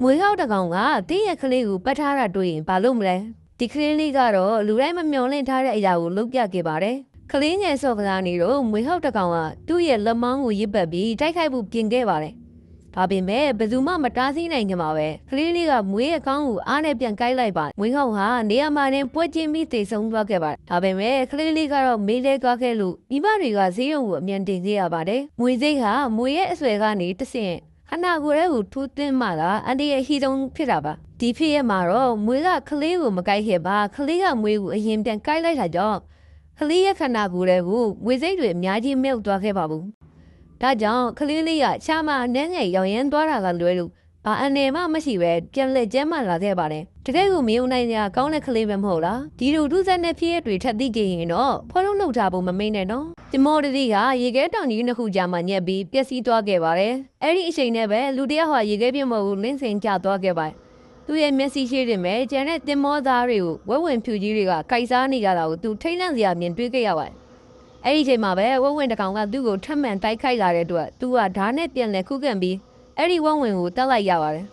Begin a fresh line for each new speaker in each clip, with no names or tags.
မွေးဟောက်တကောင်ကတင်းရဲ့ကလေးကိုပတ်ထားတာတွေ့ရင်ဘာလို့မလဲဒီကလေးလေးကတော့လူတိုင်းမမျှော်လင့်ထားတဲ့အရာကိုလုပ်ပြခဲ့ပါတယ်ကလေးငယ်စော့ကစားနေတော့မွေးဟောက်တကောင်ကသူ့ရဲ့လက်မောင်းကိုရစ်ပတ်ပြီးတိုက်ခိုက်ဖို့ပြင်ခဲ့ပါတယ်ဒါပေမဲ့ဘယ်သူမှမတားဆီးနိုင်ကြမှာပဲကလေးလေးကမွေးရဲ့ကောင်းကိုအားနဲ့ပြန်ကိုက်လိုက်ပါမွေးဟောက်ဟာနေရာမှာနဲ့ပွဲချင်းပြီးတိတ်ဆုံးသွားခဲ့ပါတယ်ဒါပေမဲ့ကလေးလေးကတော့မေးလဲသွားခဲ့လို့မိဘတွေကဈေးရုံကိုအမြန်တင်ခဲ့ရပါတယ်မွေစိတ်ဟာမွေရဲ့အဆွဲကနေတဆင့်ခဏကိုယ်ကိုထိုးသွင်းမှလာအန်တီရဲ့ဟီတုံဖြစ်တာပါဒီဖြစ်ရမှာတော့မွေကကလေးကိုမကိုက်ခဲ့ပါကလေးကမွေကိုအရင်ပြန်ကိုက်လိုက်တာကြောင့်ကလေးရဲ့ခန္ဓာကိုယ်ကိုမွေစိတ်တွေအများကြီးမြုပ်သွားခဲ့ပါဘူးဒါကြောင့်ကလေးလေးကချာမနဲ့ငယ်ရောင်ရမ်းသွားတာကလွဲလို့ဘာအနေမှမရှိပဲပြန်လက်ကျဲမှလာခဲ့ပါတယ်တကယ်ကိုမယုံနိုင်ကြကောင်းတဲ့ကလေးပဲမဟုတ်လားဒီလိုဒုစက်နဲ့ဖြစ်ရတွေထပ်သိကြရင်တော့ဖော်လုံးလှုပ်ထားဖို့မမိတ်နဲ့နော်ဒီမော်တတိကရေခဲတောင်ကြီးနှစ်ခုကြားမှာညက်ပြီးပျက်စီးသွားခဲ့ပါတယ်အဲ့ဒီအချိန်နဲ့ပဲလူတယောက်ဟာရေခဲပြတ်မော်ကိုလင်းစင်ကျသွားခဲ့ပါတယ်သူရဲ့မျက်စိရှိတင်မဲ့ကျန်တဲ့တင်မောသားတွေကိုဝဲဝင်ဖြူကြီးတွေကကိုက်စားနေကြတာကိုသူထိတ်လန့်စရာမြင်တွေ့ခဲ့ရပါတယ်အဲ့ဒီချိန်မှာပဲဝဲဝင်တကောင်ကသူ့ကိုထပ်မံတိုက်ခိုက်လာတဲ့အတွက်သူကဓာတ်နဲ့ပြန်လဲခုခံပြီးအဲ့ဒီဝဲဝင်ကိုတက်လိုက်ရပါတယ်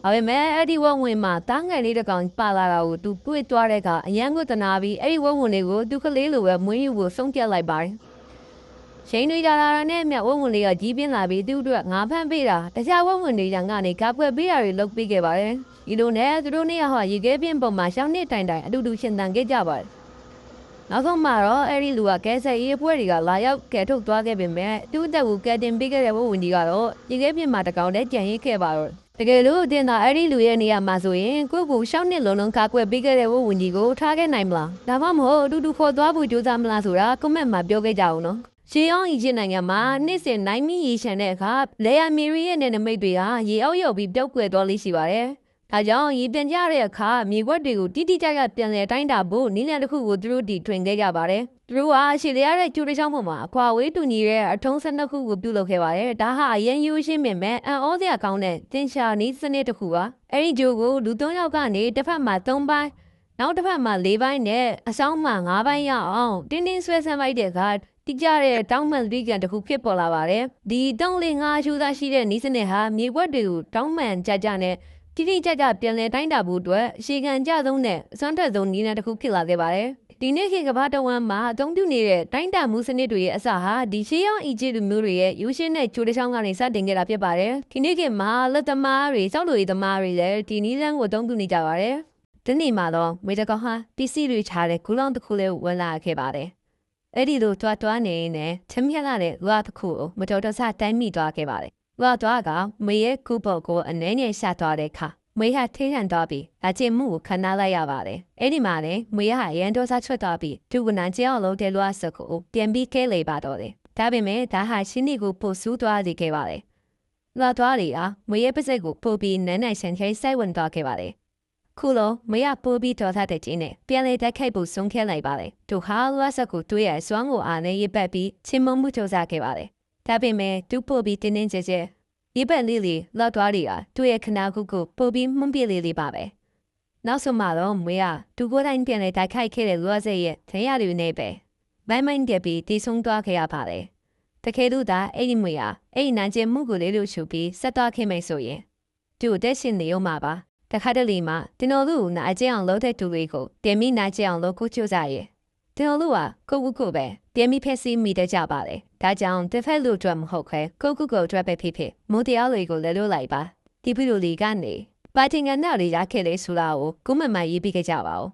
ဒါပေမဲ့အဲ့ဒီဝဲဝင်မှာတားငယ်လေးတကောင်ပါလာတာကိုသူတွေ့သွားတဲ့အခါအရန်ကိုတနာပြီးအဲ့ဒီဝဲဝင်လေးကိုသူကလေးလိုပဲမွေးယူဖို့ဆုံးဖြတ်လိုက်ပါတယ်ချိန်တွေကြာလာတဲ့မြတ်ဝဲဝင်လေးကကြီးပြင်းလာပြီးသူ့အတွက်ငါဖမ်းပေးတာတခြားဝဲဝင်တွေကကနေကာကွယ်ပေးတာတွေလုပ်ပေးခဲ့ပါတယ်ဒီလိုနဲ့သူတို့နှစ်ယောက်ဟာရေခဲပြင်းပုံမှာရှောင်းနေတိုင်တိုင်အတူတူရှင်သန်ခဲ့ကြပါတယ်နောက်ဆုံးမှာတော့အဲ့ဒီလူကကဲဆက်ရေးပွဲတွေကလာရောက်ကဲထုတ်သွားခဲ့ပေမဲ့သူ့အသက်ကိုကဲတင်ပေးခဲ့တဲ့ဝဝင်ကြီးကတော့ရေခဲပြင်းမှာတကောင်တည်းကြံရစ်ခဲ့ပါတော့တကယ်လို့တင်တာအဲ့ဒီလူရဲ့နေရာမှာဆိုရင်ကိုယ့်ကိုရှောင်းနှစ်လုံးလုံးကာကွယ်ပေးခဲ့တဲ့ဝဝင်ကြီးကိုထားခဲ့နိုင်မလားဒါမှမဟုတ်အတူတူခေါ်သွားဖို့ကြိုးစားမလားဆိုတာကွန်မန့်မှာပြောခဲ့ကြအောင်နော်ရှေးအောင်အီဂျစ်နိုင်ငံမှာနေ့စဉ်နိုင်မီရေရှမ်းတဲ့အခါလေယာမီရီရဲ့နယ်နိမိတ်တွေဟာရေအောက်ရောက်ပြီးပျောက်ကွယ်သွားလိမ့်ရှိပါတယ်ဒါကြောင့်ရေပြန်ကြတဲ့အခါမြေခွက်တွေကိုတိတိကျကျပြန်လဲတိုင်းတာဖို့နည်းလမ်းတစ်ခုကိုသူတို့တီထွင်ခဲ့ကြပါတယ်သူတို့ကရှေ့လျားတဲ့ကျူတချောင်းပေါ်မှာအခွာဝေးတူညီတဲ့အထုံး12ခုကိုပြုလုပ်ခဲ့ပါတယ်ဒါဟာအရင်ယူရှင်းပင်မဲ့အံ့ဩစရာကောင်းတဲ့တင်ရှာနည်းစနစ်တစ်ခုပါအဲ့ဒီဂျိုကိုလူ3ယောက်ကနေတစ်ဖက်မှာ3ပိုင်းနောက်တစ်ဖက်မှာ4ပိုင်းနဲ့အဆောင်မှာ5ပိုင်းရအောင်တင်းတင်းဆွဲဆန်းလိုက်တဲ့အခါတိကျတဲ့တောင်းမှန်သတိကန်တစ်ခုဖြစ်ပေါ်လာပါတယ်ဒီတောင်းလေး5အချိုးသားရှိတဲ့နည်းစနစ်ဟာမြေခွက်တွေကိုတောင်းမှန်ကြကြနဲ့တိတိကျကျပြန်လည်တိုင်းတာဖို့အတွက်အရှိခံကြဆုံးနဲ့အစွမ်းထက်ဆုံးနည်းလမ်းတစ်ခုဖြစ်လာခဲ့ပါတယ်ဒီနေ့ခေတ်ကမ္ဘာတဝန်းမှာအသုံးပြုနေတဲ့တိုင်းတာမှုစနစ်တွေရဲ့အစဟာဒီရှေးရောင်အီဂျစ်လူမျိုးတွေရဲ့ယူရှင်းတဲ့ဂျိုတချောင်းကနေစတင်ခဲ့တာဖြစ်ပါတယ်ဒီနေ့ခေတ်မှာလက်သမားတွေစောက်လူရေးသမားတွေလည်းဒီနည်းလမ်းကိုအသုံးပြုနေကြပါတယ်ဒီနေ့မှာတော့မေတကောင်ဟာပစ္စည်းတွေချတဲ့ဂူလောင်တစ်ခုလေးဝင်လာခဲ့ပါတယ်အဲ့ဒီလိုတွားနေနေချမ်းမြလာတဲ့လွားတစ်ခုကိုမတော်တဆတိုင်းမိသွားခဲ့ပါတယ်လွားသွားကမေရဲ့ကူပေါကိုအနှဲငယ်ရှာသွားတဲ့အခါမွေးဟာထိထန်သွားပြီးအကျင့်မှုကိုခဏလိုက်ရပါတယ်။အဲ့ဒီမှာလေမွေးဟာရန်တော်စားချွတ်သွားပြီးသူကနန်းကြောင်လုံးတဲလွှားစကိုပြန်ပြီးကဲလေပါတော့တယ်။ဒါပေမဲ့ဒါဟာရှင်းနေကိုပို့ဆူးသွားစေခဲ့ပါတယ်။လာသွားလေအားမွေးရဲ့ပါစက်ကိုပို့ပြီးနန်းနိုင်ဆန်ခဲစိုက်ဝင်သွားခဲ့ပါတယ်။ခုလိုမွေးကပို့ပြီးတော်ထားတဲ့ချင်းနဲ့ပြန်လေတက်ခိုက်ဖို့ဆုံးခဲလိုက်ပါတယ်။သူဟာလွှားစကိုတွေးရစွမ်းကိုအားနဲ့ရစ်ပတ်ပြီးချင်းမမှုထုတ်စားခဲ့ပါတယ်။ဒါပေမဲ့သူပို့ပြီးတင်းတင်းကျကျဒီပက်လေးလေးလောက်သွားရီကသူ့ရဲ့ခနာခုကိုပို့ပြီးမှုန့်ပြလေးလေးပါပဲနောက်ဆုံးမှာတော့မွေးကသူကိုယ်တိုင်ပြန်လေတိုက်ခိုက်ခဲ့တဲ့လွှားစက်ရဲ့ထရတွေနဲ့ပဲမိုင်းတက်ပြီးတီဆုံးသွားခဲ့ရပါတယ်တကယ်လို့ဒါအဲ့ဒီမွေးကအဲ့ဒီနန်းကျမှုကိုလေးလို့ရှုပြီးဆက်သွားခဲ့မယ်ဆိုရင်သူ့တက်ရှင်နေအောင်ပါတခါတလေမှတင်တော်လူနာအကျအောင်လှုပ်တဲ့သူတွေကိုတင်မိနာကျအောင်လှုပ်ကိုချိုးစားရဲ့တင်တော်လူကကိုပဲပြန်ပြီးဖက်စီမိတတ်ကြပါလေဒါကြောင့်တစ်ဖက်လူအတွက်မဟုတ်ခဲကိုအတွက်ပဲဖြစ်မိုးတရားတွေကိုလဲလို့လိုက်ပါဒီပြည်လူလီကနေပါတင်ကနာတွေရခဲ့လေဆိုတာကိုကုမမရေးပြီးကြပါဦး